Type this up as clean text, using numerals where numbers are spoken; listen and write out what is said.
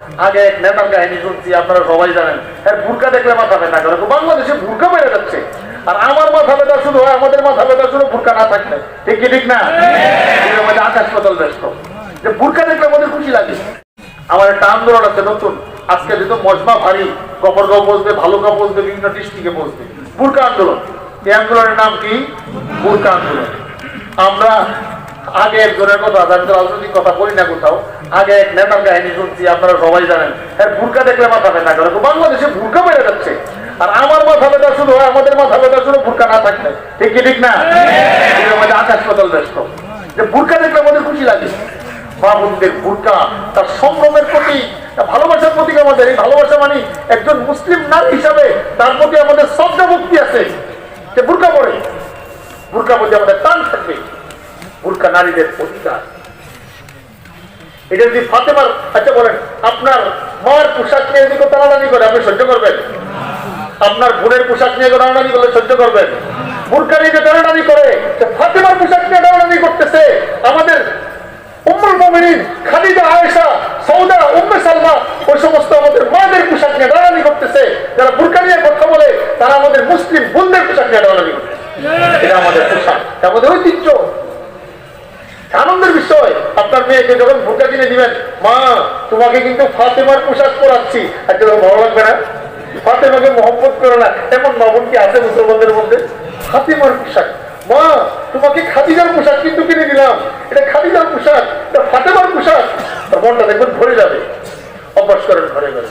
আগে এক নেতার কাহিনী শুনছি, আপনারা সবাই জানেন, এর বুরকা দেখলে মাথা ব্যথা করে। বাংলাদেশে বুরকা বেড়ে যাচ্ছে, আর আমার মাথা ব্যথা শুরু হয়, আমাদের মাথা ব্যথা শুরু বুরকা না থাকলে। ঠিক কি ঠিক না? আমাদের আকাশ পাতাল ব্যস্ত যে বুরকা দেখলে আমাদের খুশি লাগে। আমার একটা আন্দোলন আছে নতুন, আজকে যেহেতু মজমা ভারী, গফরগাঁও বসবে, ভালুকা বসবে, বিভিন্ন ডিস্ট্রিক্টে বসবে, বুরকা আন্দোলন। এই আন্দোলনের নাম কি? বুরকা আন্দোলন। আমরা আগে একজনের কথা, রাজনৈতিক কথা বলি না কোথাও, আগে এক নেতার কাহিনী শুনছি, আপনারা সবাই জানেন, এর বুরকা দেখলে মাথা ব্যথা করে। বাংলাদেশে বুরকা বেড়ে যাচ্ছে, আর আমার মাথা ব্যথা শুরু হয়, আমাদের মাথা ব্যথা শুরু বুরকা না থাকলে। ঠিক কি ঠিক না? আমাদের আকাশ পাতাল ব্যস্ত যে বুরকা দেখলে আমাদের খুশি লাগে। মা বোনদের বুরকা তার সংগ্রামের প্রতি, ভালোবাসার প্রতীক। আমাদের এই ভালোবাসা মানে একজন মুসলিম নারী হিসাবে তার প্রতি আমাদের শ্রদ্ধা ভক্তি আছে। যে বুরকা পরে, বুরকা প্রতি আমাদের টান থাকবে। বুরকা নারীদের অধিকার। এটা যদি ফাতেমার, আচ্ছা বলেন, আপনার মার পোশাক নিয়ে যদি টানাটানি করে আপনি সহ্য করবেন? আপনার বোনের পোশাক নিয়ে টানাটানি করলে সহ্য করবেন? বুরকা নিয়ে যে টানাটানি করে, ফাতেমার পোশাক নিয়ে টানাটানি করতেছে, আমাদের উম্মুল মুমিনিন খাদিজা, আয়েশা, সৌদা, উম্মে সালমা, ওই সমস্ত আমাদের মাদের পোশাক নিয়ে টানাটানি করতেছে। যারা বুরকা নিয়ে কথা বলে তারা আমাদের মুসলিম বোনদের পোশাক নিয়ে টানাটানি করতেছে। এটা আমাদের পোশাক, আমাদের ঐতিহ্য। আনন্দের বিষয়, আপনার মেয়েকে যখন বুরকা কিনে দিবেন, মা তোমাকে কিন্তু ফাতেমার পোশাক পরাচ্ছি, আজকে ভালো লাগবে না? ফাতেমাকে মহব্বত করে না, এমন মা বোন কি আছে মুসলমানদের মধ্যে? ফাতেমার পোশাক, মা তোমাকে খাদিজার পোশাক কিন্তু কিনে দিলাম, এটা খাদিজার পোশাক, এটা ফাতেমার পোশাক। মনটা দেখবেন ভরে যাবে। অভ্যাস করেন ঘরে ঘরে।